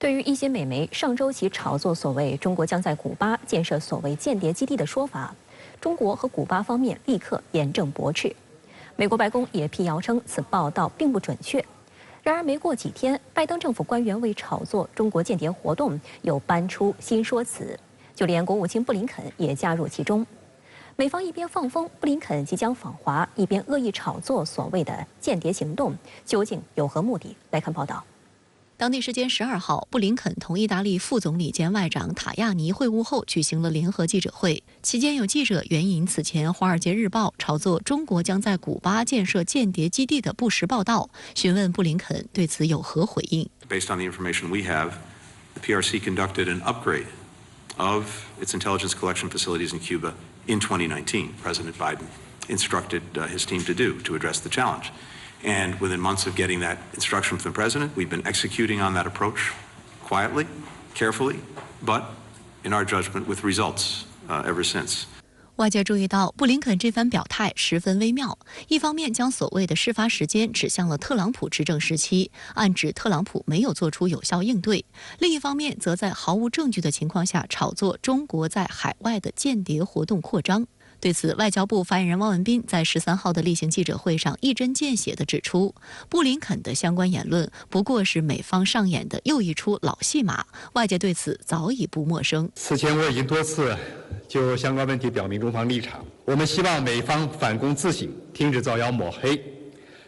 对于一些美媒上周起炒作所谓中国将在古巴建设所谓间谍基地的说法，中国和古巴方面立刻严正驳斥。美国白宫也辟谣称此报道并不准确。然而没过几天，拜登政府官员为炒作中国间谍活动又搬出新说辞，就连国务卿布林肯也加入其中。美方一边放风布林肯即将访华，一边恶意炒作所谓的间谍行动，究竟有何目的？来看报道。当地时间12号，布林肯同意大利副总理兼外长塔亚尼会晤后，举行了联合记者会。期间有记者援引此前《华尔街日报》炒作中国将在古巴建设间谍基地的不实报道，询问布林肯对此有何回应。Based on the information we have, the PRC conducted an upgrade of its intelligence collection facilities in Cuba in 2019. President Biden instructed his team to do to address the challenge.And within months of getting that instruction from the president, we've been executing on that approach quietly, carefully, but in our judgment, with results ever since. 外界注意到，布林肯这番表态十分微妙。一方面将所谓的事发时间指向了特朗普执政时期，暗指特朗普没有做出有效应对；另一方面，则在毫无证据的情况下炒作中国在海外的间谍活动扩张。对此，外交部发言人汪文斌在13号的例行记者会上一针见血地指出，布林肯的相关言论不过是美方上演的又一出老戏码，外界对此早已不陌生。此前我已经多次就相关问题表明中方立场，我们希望美方反躬自省，停止造谣抹黑，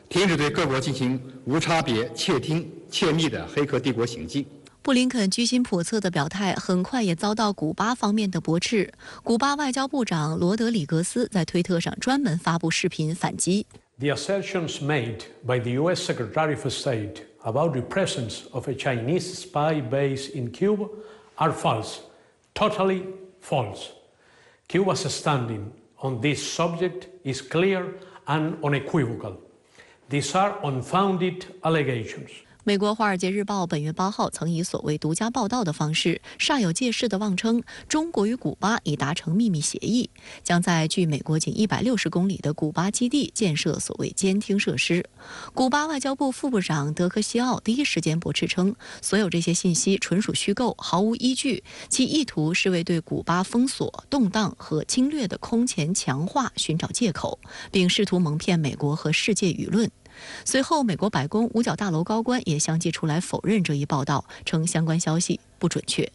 停止对各国进行无差别、窃听、窃密的黑客帝国行径。布林肯居心叵测的表态很快也遭到古巴方面的驳斥。古巴外交部长罗德里格斯在推特上专门发布视频反击。The assertions made by the U.S. Secretary of State about the presence of a Chinese spy base in Cuba are false, totally false. Cuba's standing on this subject is clear and unequivocal. These are unfounded allegations.美国《华尔街日报》本月8号曾以所谓独家报道的方式，煞有介事地妄称中国与古巴已达成秘密协议，将在距美国仅160公里的古巴基地建设所谓监听设施。古巴外交部副部长德科西奥第一时间驳斥称，所有这些信息纯属虚构，毫无依据，其意图是为对古巴封锁、动荡和侵略的空前强化寻找借口，并试图蒙骗美国和世界舆论。随后，美国白宫五角大楼高官也相继出来否认这一报道，称相关消息不准确。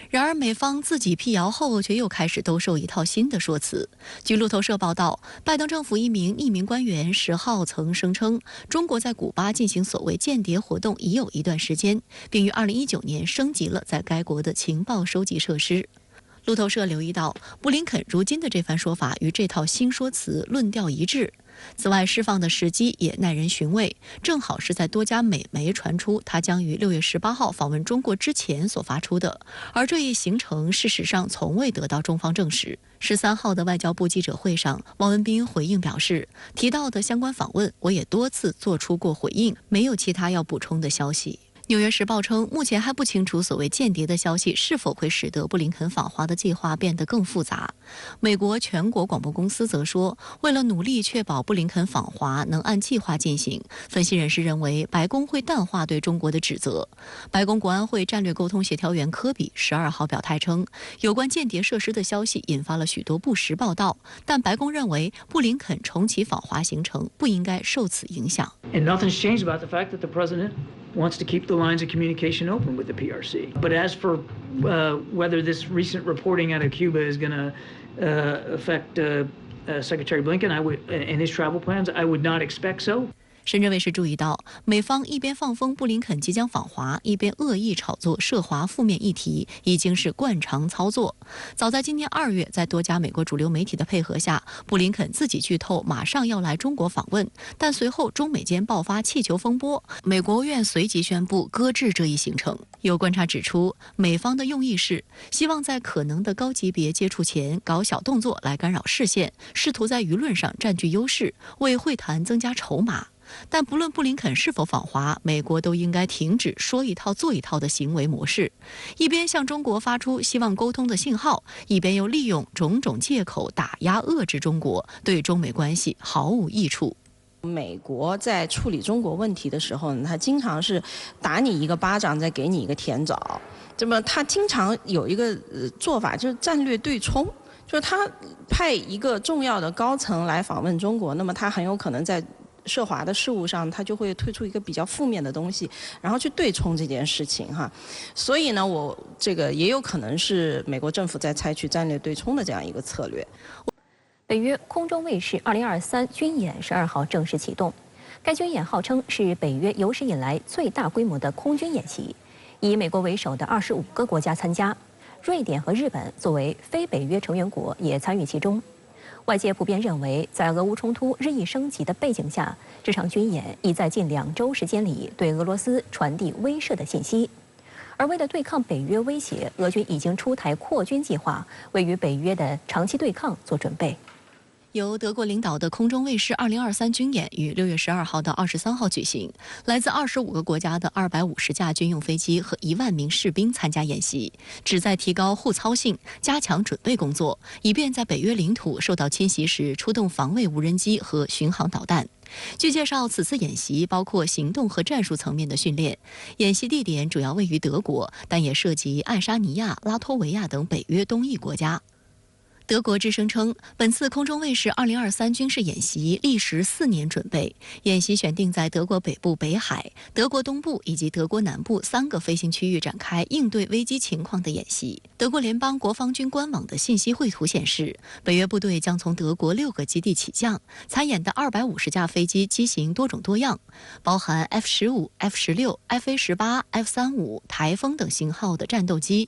然而，美方自己辟谣后，却又开始兜售一套新的说辞。据路透社报道，拜登政府一名匿名官员10号曾声称，中国在古巴进行所谓间谍活动已有一段时间，并于2019年升级了在该国的情报收集设施。路透社留意到，布林肯如今的这番说法与这套新说辞论调一致。此外，释放的时机也耐人寻味，正好是在多家美媒传出他将于6月18号访问中国之前所发出的，而这一行程事实上从未得到中方证实。13号的外交部记者会上，汪文斌回应表示，提到的相关访问我也多次做出过回应，没有其他要补充的消息。纽约时报称，目前还不清楚所谓间谍的消息是否会使得布林肯访华的计划变得更复杂。美国全国广播公司则说，为了努力确保布林肯访华能按计划进行，分析人士认为白宫会淡化对中国的指责。白宫国安会战略沟通协调员科比12号表态称，有关间谍设施的消息引发了许多不实报道，但白宫认为布林肯重启访华行程不应该受此影响。And nothing's changed about the fact that the president wants to keep the lines of communication open with the PRC. But as for whether this recent reporting out of Cuba is going to affect Secretary Blinken and his travel plans, I would not expect so. 深圳卫视注意到，美方一边放风布林肯即将访华，一边恶意炒作涉华负面议题，已经是惯常操作。早在今年2月，在多家美国主流媒体的配合下，布林肯自己剧透马上要来中国访问，但随后中美间爆发气球风波，美国务院随即宣布搁置这一行程。有观察指出，美方的用意是希望在可能的高级别接触前搞小动作来干扰视线，试图在舆论上占据优势，为会谈增加筹码。但不论布林肯是否访华，美国都应该停止说一套做一套的行为模式，一边向中国发出希望沟通的信号，一边又利用种种借口打压遏制中国，对中美关系毫无益处。美国在处理中国问题的时候呢，他经常是打你一个巴掌，再给你一个甜枣。这么他经常有一个做法，就是战略对冲，就是他派一个重要的高层来访问中国，那么他很有可能在涉华的事务上，他就会推出一个比较负面的东西，然后去对冲这件事情哈。所以呢，我这个也有可能是美国政府在采取战略对冲的这样一个策略。北约空中卫士2023军演12号正式启动，该军演号称是北约有史以来最大规模的空军演习，以美国为首的25个国家参加，瑞典和日本作为非北约成员国也参与其中。外界普遍认为，在俄乌冲突日益升级的背景下，这场军演已在近2周时间里对俄罗斯传递威慑的信息。而为了对抗北约威胁，俄军已经出台扩军计划，为与北约的长期对抗做准备。由德国领导的空中卫士2023军演于6月12号到23号举行，来自25个国家的250架军用飞机和1万名士兵参加演习，旨在提高互操性，加强准备工作，以便在北约领土受到侵袭时出动防卫无人机和巡航导弹。据介绍，此次演习包括行动和战术层面的训练，演习地点主要位于德国，但也涉及爱沙尼亚、拉脱维亚等北约东翼国家。德国之声称，本次空中卫士2023军事演习历时4年准备，演习选定在德国北部北海、德国东部以及德国南部3个飞行区域展开应对危机情况的演习。德国联邦国防军官网的信息绘图显示，北约部队将从德国6个基地起降，参演的250架飞机机型多种多样，包含 F-15、F-16、FA-18、F-35、台风等型号的战斗机，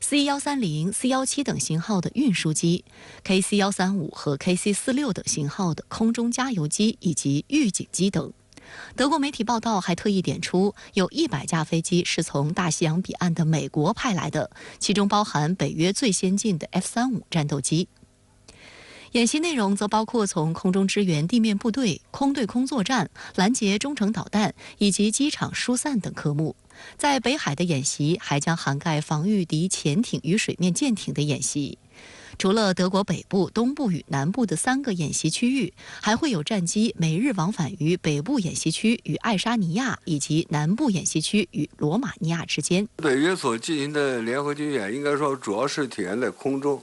C-130、C-17等型号的运输机， KC-135 和 KC-46 等型号的空中加油机以及预警机等。德国媒体报道还特意点出，有100架飞机是从大西洋彼岸的美国派来的，其中包含北约最先进的 F-35战斗机。演习内容则包括从空中支援地面部队、空对空作战、拦截中程导弹以及机场疏散等科目。在北海的演习还将涵盖防御敌潜艇与水面舰艇的演习。除了德国北部、东部与南部的3个演习区域，还会有战机每日往返于北部演习区与爱沙尼亚以及南部演习区与罗马尼亚之间。北约所进行的联合军演，应该说主要是体现在空中，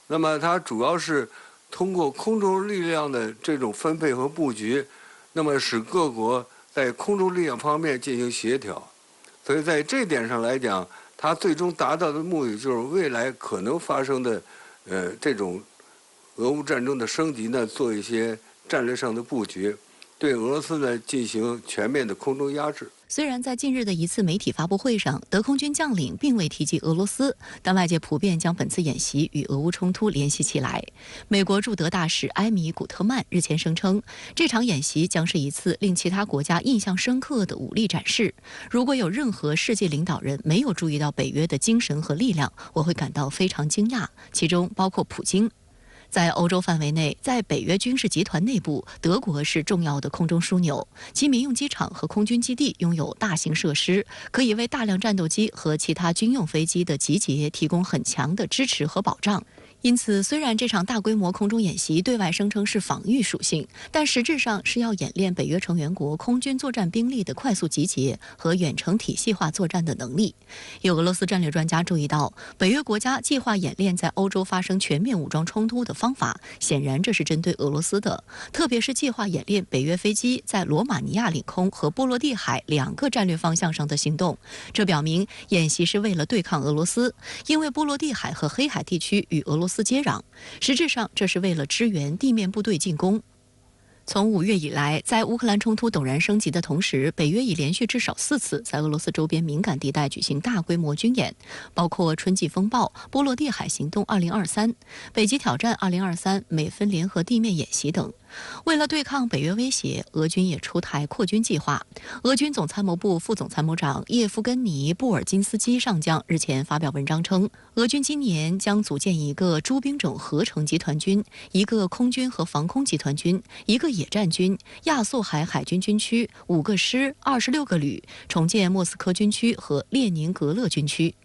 那么它主要是通过空中力量的这种分配和布局，那么使各国在空中力量方面进行协调。所以在这点上来讲，它最终达到的目的就是未来可能发生的这种俄乌战争的升级呢，做一些战略上的布局，对俄罗斯呢进行全面的空中压制。虽然在近日的一次媒体发布会上，德空军将领并未提及俄罗斯，但外界普遍将本次演习与俄乌冲突联系起来。美国驻德大使埃米·古特曼日前声称，这场演习将是一次令其他国家印象深刻的武力展示。如果有任何世界领导人没有注意到北约的精神和力量，我会感到非常惊讶，其中包括普京。在欧洲范围内，在北约军事集团内部，德国是重要的空中枢纽，其民用机场和空军基地拥有大型设施，可以为大量战斗机和其他军用飞机的集结提供很强的支持和保障。因此，虽然这场大规模空中演习对外声称是防御属性，但实质上是要演练北约成员国空军作战兵力的快速集结和远程体系化作战的能力。有俄罗斯战略专家注意到，北约国家计划演练在欧洲发生全面武装冲突的方法，显然这是针对俄罗斯的，特别是计划演练北约飞机在罗马尼亚领空和波罗的海2个战略方向上的行动。这表明演习是为了对抗俄罗斯，因为波罗的海和黑海地区与俄罗斯接壤，实质上这是为了支援地面部队进攻。从5月以来，在乌克兰冲突陡然升级的同时，北约已连续至少4次在俄罗斯周边敏感地带举行大规模军演，包括春季风暴、波罗的海行动2023、北极挑战2023、美芬联合地面演习等。为了对抗北约威胁，俄军也出台扩军计划。俄军总参谋部副总参谋长叶夫根尼·布尔金斯基上将日前发表文章称，俄军今年将组建一个诸兵种合成集团军、一个空军和防空集团军、一个野战军、亚速海海军军区、5个师、26个旅，重建莫斯科军区和列宁格勒军区。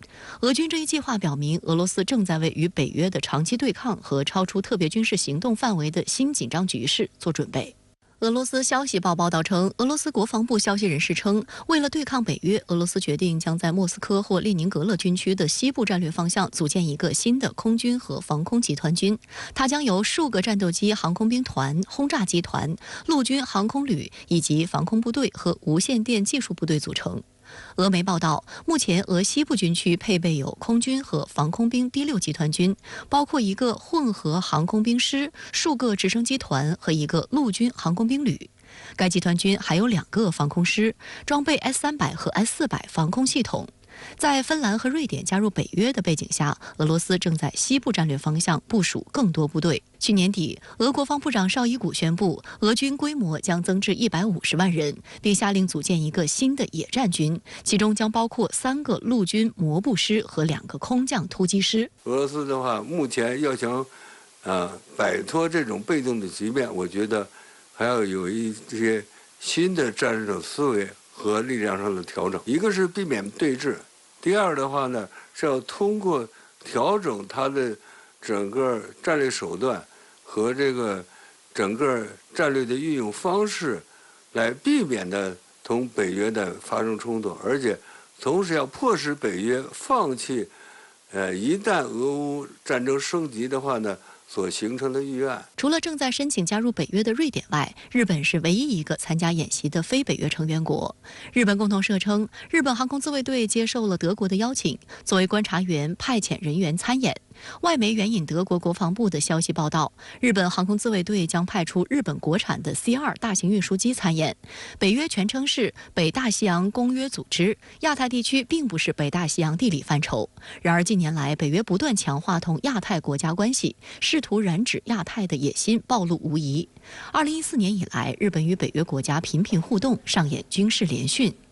俄军这一计划表明，俄罗斯正在为与北约的长期对抗和超出特别军事行动范围的新紧张局势做准备。俄罗斯消息报报道称，俄罗斯国防部消息人士称，为了对抗北约，俄罗斯决定将在莫斯科或列宁格勒军区的西部战略方向组建一个新的空军和防空集团军，它将由数个战斗机航空兵团、轰炸机团、陆军航空旅以及防空部队和无线电技术部队组成。俄媒报道，目前俄西部军区配备有空军和防空兵第6集团军，包括一个混合航空兵师、数个直升机团和一个陆军航空兵旅。该集团军还有2个防空师，装备 S-300和 S-400防空系统。在芬兰和瑞典加入北约的背景下，俄罗斯正在西部战略方向部署更多部队。去年底，俄国防部长绍伊古宣布，俄军规模将增至150万人，并下令组建一个新的野战军，其中将包括3个陆军摩步师和2个空降突击师。俄罗斯的话，目前要想摆脱这种被动的局面，我觉得还要有一些新的战术思维和力量上的调整。一个是避免对峙，第二的话呢，是要通过调整它的整个战略手段和这个整个战略的运用方式，来避免的同北约的发生冲突，而且同时要迫使北约放弃，一旦俄乌战争升级的话呢，所形成的预案。除了正在申请加入北约的瑞典外，日本是唯一一个参加演习的非北约成员国。日本共同社称，日本航空自卫队接受了德国的邀请，作为观察员派遣人员参演。外媒援引德国国防部的消息报道，日本航空自卫队将派出日本国产的 C-2 大型运输机参演。北约全称是北大西洋公约组织，亚太地区并不是北大西洋地理范畴。然而近年来，北约不断强化同亚太国家关系，试图染指亚太的野心暴露无遗。2014年以来，日本与北约国家频频互动，上演军事联训。